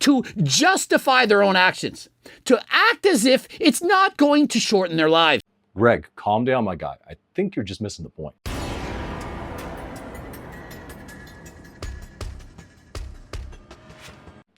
to justify their own actions, to act as if it's not going to shorten their lives. Greg, calm down, my guy. I think you're just missing the point.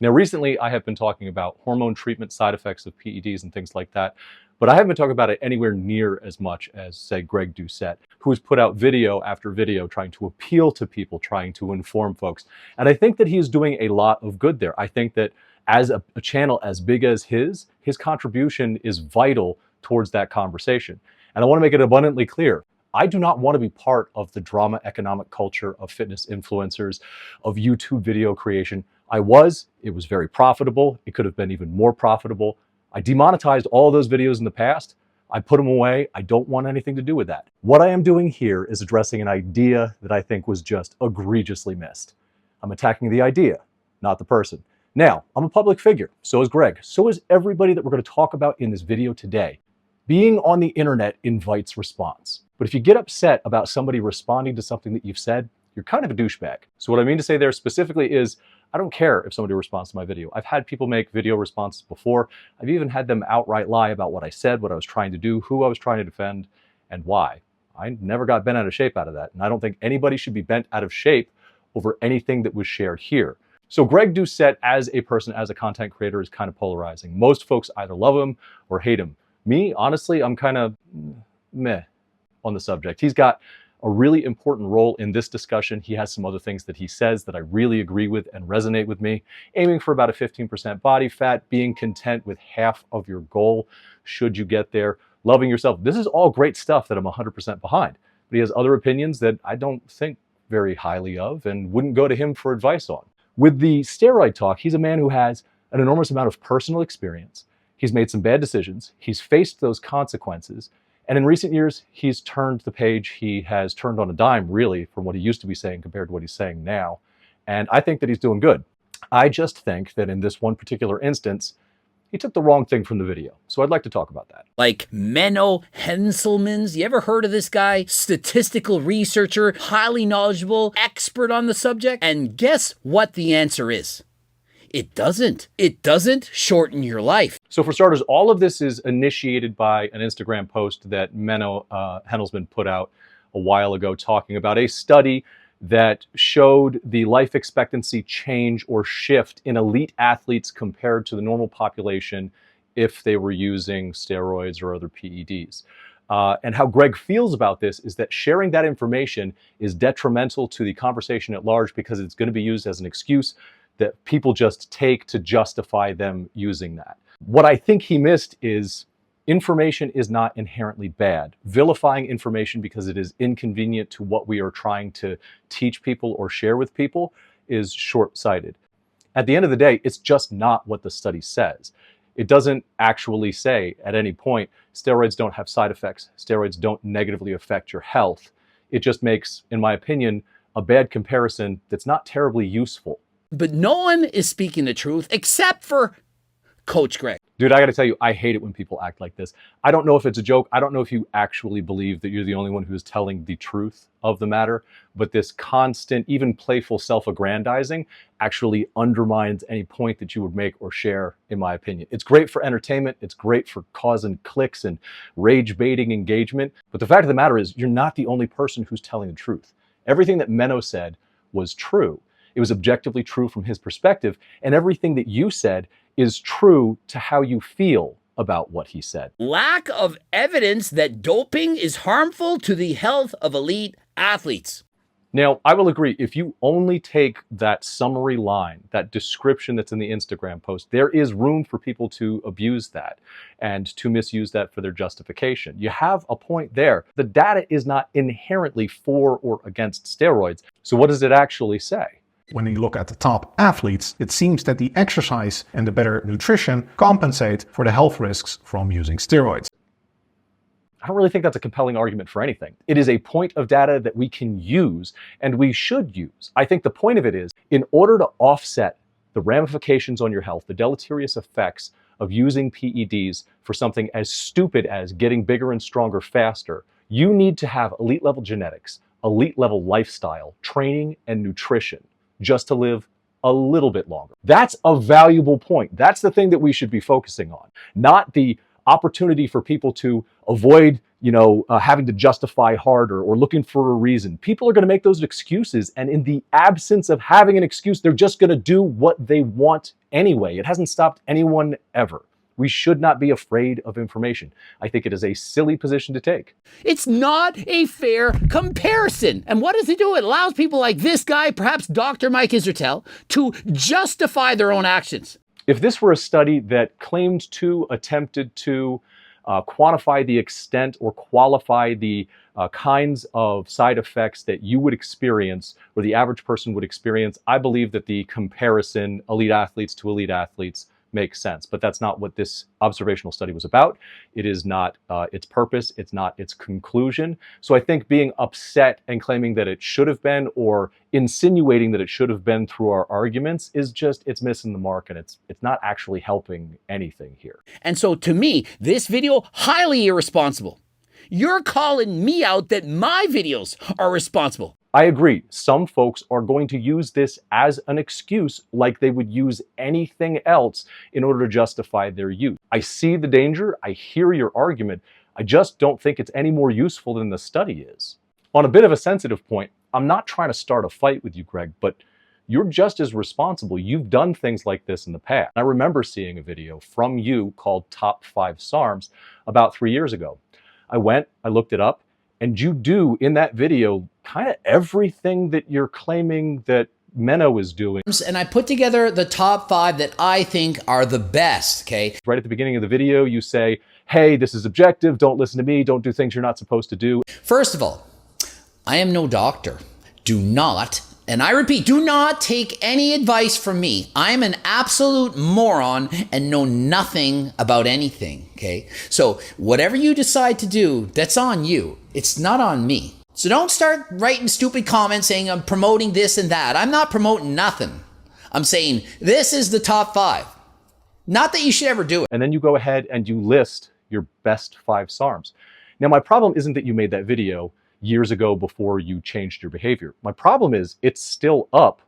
Now, recently, I have been talking about hormone treatment, side effects of PEDs and things like that, but I haven't been talking about it anywhere near as much as, say, Greg Doucette, who has put out video after video trying to appeal to people, trying to inform folks. And I think that he is doing a lot of good there. I think that as a channel as big as his contribution is vital towards that conversation. And I want to make it abundantly clear. I do not want to be part of the drama economic culture of fitness influencers, of YouTube video creation. It was very profitable. It could have been even more profitable. I demonetized all those videos in the past. I put them away. I don't want anything to do with that. What I am doing here is addressing an idea that I think was just egregiously missed. I'm attacking the idea, not the person. Now, I'm a public figure. So is Greg. So is everybody that we're going to talk about in this video today. Being on the internet invites response. But if you get upset about somebody responding to something that you've said, you're kind of a douchebag. So what I mean to say there specifically is, I don't care if somebody responds to my video. I've had people make video responses before. I've even had them outright lie about what I said, what I was trying to do, who I was trying to defend, and why. I never got bent out of shape out of that. And I don't think anybody should be bent out of shape over anything that was shared here. So Greg Doucette as a person, as a content creator, is kind of polarizing. Most folks either love him or hate him. Me, honestly, I'm kind of meh on the subject. He's got a really important role in this discussion. He has some other things that he says that I really agree with and resonate with me. Aiming for about a 15% body fat, being content with half of your goal should you get there, loving yourself. This is all great stuff that I'm 100% behind. But he has other opinions that I don't think very highly of and wouldn't go to him for advice on. With the steroid talk, he's a man who has an enormous amount of personal experience. He's made some bad decisions. He's faced those consequences. And in recent years, he's turned the page. He has turned on a dime, really, from what he used to be saying compared to what he's saying now. And I think that he's doing good. I just think that in this one particular instance, he took the wrong thing from the video. So I'd like to talk about that. Like Menno Henselmans, you ever heard of this guy? Statistical researcher, highly knowledgeable, expert on the subject. And guess what the answer is? It doesn't. It doesn't shorten your life. So for starters, all of this is initiated by an Instagram post that Menno Henselmans put out a while ago talking about a study that showed the life expectancy change or shift in elite athletes compared to the normal population if they were using steroids or other PEDs. And how Greg feels about this is that sharing that information is detrimental to the conversation at large because it's going to be used as an excuse that people just take to justify them using that. What I think he missed is information is not inherently bad. Vilifying information because it is inconvenient to what we are trying to teach people or share with people is short-sighted. At the end of the day, it's just not what the study says. It doesn't actually say at any point, steroids don't have side effects, steroids don't negatively affect your health. It just makes, in my opinion, a bad comparison that's not terribly useful. But no one is speaking the truth except for Coach Greg. Dude, I gotta tell you, I hate it when people act like this. I don't know if it's a joke. I don't know if you actually believe that you're the only one who's telling the truth of the matter, but this constant, even playful self-aggrandizing actually undermines any point that you would make or share, in my opinion. It's great for entertainment. It's great for causing clicks and rage-baiting engagement. But the fact of the matter is, you're not the only person who's telling the truth. Everything that Menno said was true. It was objectively true from his perspective, and everything that you said is true to how you feel about what he said. Lack of evidence that doping is harmful to the health of elite athletes. Now, I will agree, if you only take that summary line, that description that's in the Instagram post, there is room for people to abuse that and to misuse that for their justification. You have a point there. The data is not inherently for or against steroids. So what does it actually say? When you look at the top athletes, it seems that the exercise and the better nutrition compensate for the health risks from using steroids. I don't really think that's a compelling argument for anything. It is a point of data that we can use and we should use. I think the point of it is, in order to offset the ramifications on your health, the deleterious effects of using PEDs for something as stupid as getting bigger and stronger faster, you need to have elite level genetics, elite level lifestyle, training, and nutrition just to live a little bit longer. That's a valuable point. That's the thing that we should be focusing on, not the opportunity for people to avoid, having to justify harder or looking for a reason. People are going to make those excuses, and in the absence of having an excuse, they're just going to do what they want anyway. It hasn't stopped anyone ever. We should not be afraid of information. I think it is a silly position to take. It's not a fair comparison. And what does it do? It allows people like this guy, perhaps Dr. Mike Israetel, to justify their own actions. If this were a study that attempted to quantify the extent or qualify the kinds of side effects that you would experience or the average person would experience, I believe that the comparison elite athletes to elite athletes makes sense. But that's not what this observational study was about. It is not its purpose. It's not its conclusion. So I think being upset and claiming that it should have been, or insinuating that it should have been through our arguments, is just, it's missing the mark, and it's not actually helping anything here. And so to me, this video, highly irresponsible. You're calling me out that my videos are responsible. I agree. Some folks are going to use this as an excuse like they would use anything else in order to justify their use. I see the danger. I hear your argument. I just don't think it's any more useful than the study is. On a bit of a sensitive point, I'm not trying to start a fight with you, Greg, but you're just as responsible. You've done things like this in the past. I remember seeing a video from you called Top 5 SARMs about 3 years ago. I looked it up, and you do in that video kind of everything that you're claiming that Menno is doing. And I put together the top 5 that I think are the best, okay? Right at the beginning of the video, you say, hey, this is objective, don't listen to me, don't do things you're not supposed to do. First of all, I am no doctor. Do not, and I repeat, do not take any advice from me. I'm an absolute moron and know nothing about anything, okay? So whatever you decide to do, that's on you. It's not on me. So don't start writing stupid comments saying I'm promoting this and that. I'm not promoting nothing. I'm saying this is the top 5. Not that you should ever do it. And then you go ahead and you list your best 5 SARMs. Now, my problem isn't that you made that video years ago before you changed your behavior. My problem is it's still up,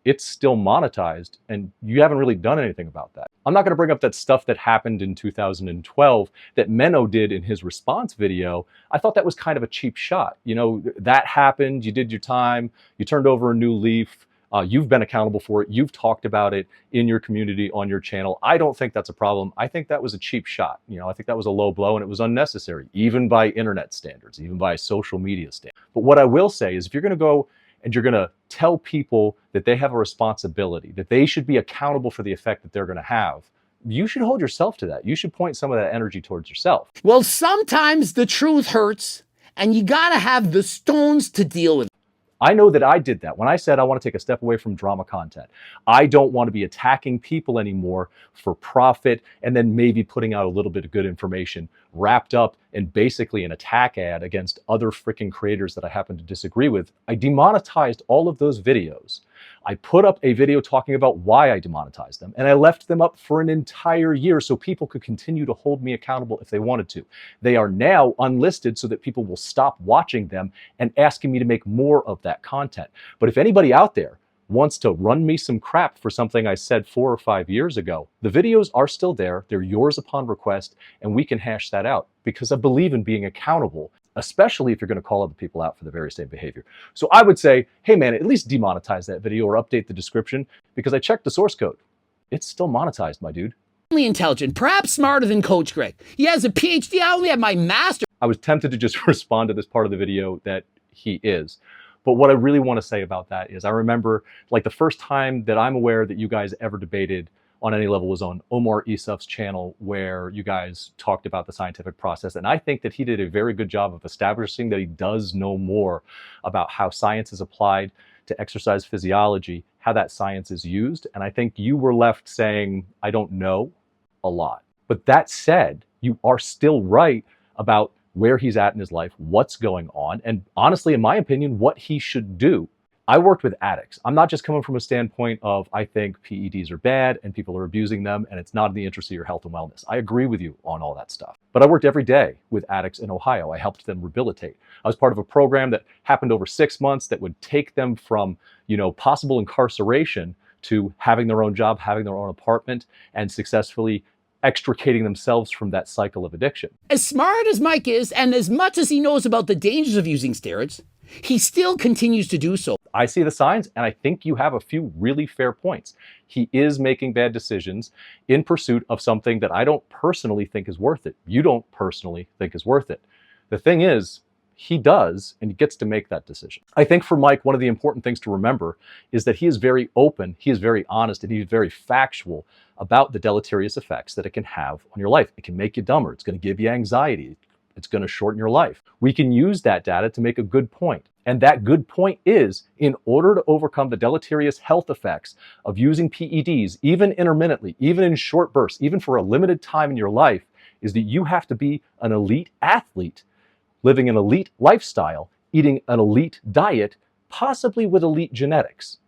it's still monetized, and you haven't really done anything about that. I'm not going to bring up that stuff that happened in 2012 that Menno did in his response video. I thought that was kind of a cheap shot. That happened, you did your time, you turned over a new leaf, you've been accountable for it, you've talked about it in your community, on your channel. I don't think that's a problem. I think that was a cheap shot. I think that was a low blow, and it was unnecessary, even by internet standards, even by social media standards. But what I will say is, if you're going to go and you're going to tell people that they have a responsibility, that they should be accountable for the effect that they're going to have, you should hold yourself to that. You should point some of that energy towards yourself. Well, sometimes the truth hurts, and you gotta have the stones to deal with it. I know that I did that when I said I want to take a step away from drama content. I don't want to be attacking people anymore for profit and then maybe putting out a little bit of good information wrapped up in basically an attack ad against other freaking creators that I happen to disagree with. I demonetized all of those videos. I put up a video talking about why I demonetized them, and I left them up for an entire year so people could continue to hold me accountable if they wanted to. They are now unlisted so that people will stop watching them and asking me to make more of that content. But if anybody out there wants to run me some crap for something I said 4 or 5 years ago, the videos are still there. They're yours upon request, and we can hash that out, because I believe in being accountable, especially if you're going to call other people out for the very same behavior. So I would say, hey man, at least demonetize that video or update the description, because I checked the source code. It's still monetized, my dude. Intelligent, perhaps smarter than Coach Greg. He has a PhD. I only have my master's. I was tempted to just respond to this part of the video that he is. But what I really want to say about that is, I remember like the first time that I'm aware that you guys ever debated on any level was on Omar Isuf's channel, where you guys talked about the scientific process. And I think that he did a very good job of establishing that he does know more about how science is applied to exercise physiology, how that science is used. And I think you were left saying, I don't know a lot. But that said, you are still right about where he's at in his life, what's going on, and honestly, in my opinion, what he should do. I worked with addicts. I'm not just coming from a standpoint of, I think PEDs are bad and people are abusing them and it's not in the interest of your health and wellness. I agree with you on all that stuff. But I worked every day with addicts in Ohio. I helped them rehabilitate. I was part of a program that happened over 6 months that would take them from, possible incarceration to having their own job, having their own apartment, and successfully extricating themselves from that cycle of addiction. As smart as Mike is, and as much as he knows about the dangers of using steroids, he still continues to do so. I see the signs, and I think you have a few really fair points. He is making bad decisions in pursuit of something that I don't personally think is worth it. You don't personally think is worth it. The thing is, he does, and he gets to make that decision. I think for Mike, one of the important things to remember is that he is very open, he is very honest, and he's very factual about the deleterious effects that it can have on your life. It can make you dumber. It's going to give you anxiety. It's going to shorten your life. We can use that data to make a good point. And that good point is, in order to overcome the deleterious health effects of using PEDs, even intermittently, even in short bursts, even for a limited time in your life, is that you have to be an elite athlete, living an elite lifestyle, eating an elite diet, possibly with elite genetics.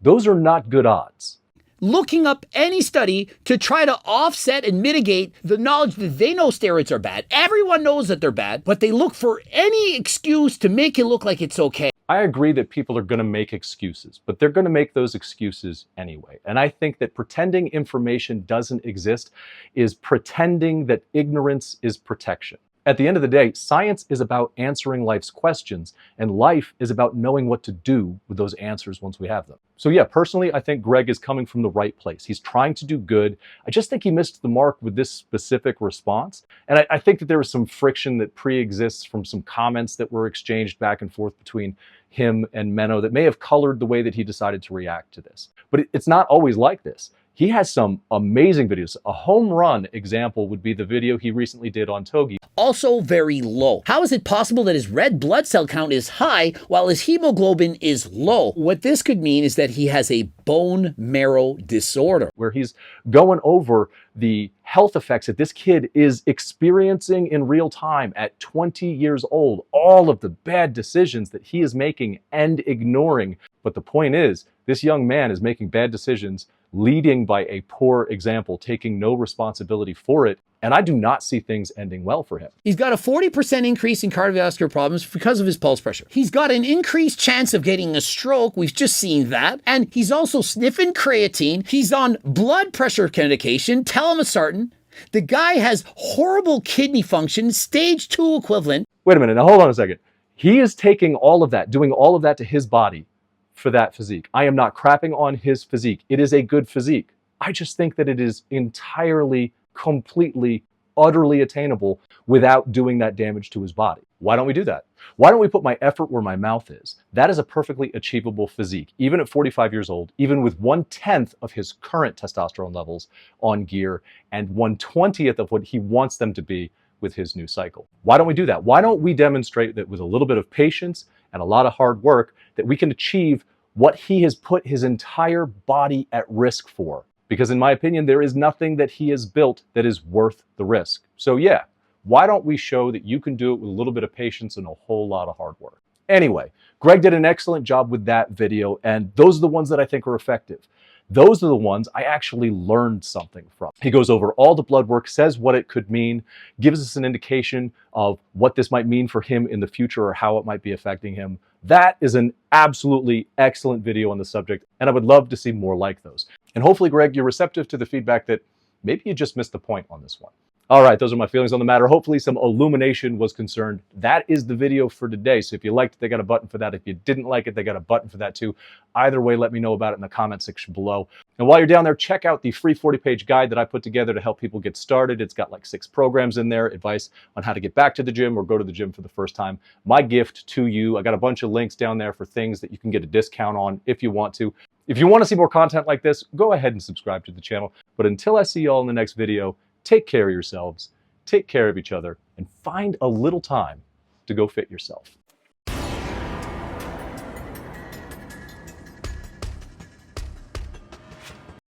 Those are not good odds. Looking up any study to try to offset and mitigate the knowledge that they know steroids are bad. Everyone knows that they're bad, but they look for any excuse to make it look like it's okay. I agree that people are going to make excuses, but they're going to make those excuses anyway. And I think that pretending information doesn't exist is pretending that ignorance is protection. At the end of the day, science is about answering life's questions, and life is about knowing what to do with those answers once we have them. So yeah, personally, I think Greg is coming from the right place. He's trying to do good. I just think he missed the mark with this specific response. And I think that there was some friction that pre-exists from some comments that were exchanged back and forth between him and Menno that may have colored the way that he decided to react to this. But it's not always like this. He has some amazing videos. A home run example would be the video he recently did on Togi. Also very low. How is it possible that his red blood cell count is high while his hemoglobin is low? What this could mean is that he has a bone marrow disorder, where he's going over the health effects that this kid is experiencing in real time at 20 years old, all of the bad decisions that he is making and ignoring. But the point is, this young man is making bad decisions, leading by a poor example, taking no responsibility for it. And I do not see things ending well for him. He's got a 40% increase in cardiovascular problems because of his pulse pressure. He's got an increased chance of getting a stroke. We've just seen that. And he's also sniffing creatine. He's on blood pressure medication, telmisartan. The guy has horrible kidney function, stage 2 equivalent. Wait a minute, now hold on a second. He is taking all of that, doing all of that to his body for that physique. I am not crapping on his physique. It is a good physique. I just think that it is entirely, completely, utterly attainable without doing that damage to his body. Why don't we do that? Why don't we put my effort where my mouth is? That is a perfectly achievable physique, even at 45 years old, even with 1/10 of his current testosterone levels on gear and 1/20th of what he wants them to be with his new cycle. Why don't we do that? Why don't we demonstrate that with a little bit of patience and a lot of hard work that we can achieve what he has put his entire body at risk for? Because in my opinion, there is nothing that he has built that is worth the risk. So yeah, why don't we show that you can do it with a little bit of patience and a whole lot of hard work? Anyway, Greg did an excellent job with that video, and those are the ones that I think are effective. Those are the ones I actually learned something from. He goes over all the blood work, says what it could mean, gives us an indication of what this might mean for him in the future or how it might be affecting him. That is an absolutely excellent video on the subject, and I would love to see more like those. And hopefully, Greg, you're receptive to the feedback that maybe you just missed the point on this one. All right, those are my feelings on the matter. Hopefully some illumination was concerned. That is the video for today. So if you liked it, they got a button for that. If you didn't like it, they got a button for that too. Either way, let me know about it in the comment section below. And while you're down there, check out the free 40-page guide that I put together to help people get started. It's got like 6 programs in there, advice on how to get back to the gym or go to the gym for the first time. My gift to you, I got a bunch of links down there for things that you can get a discount on if you want to. If you want to see more content like this, go ahead and subscribe to the channel. But until I see you all in the next video, take care of yourselves. Take care of each other, and find a little time to go fit yourself.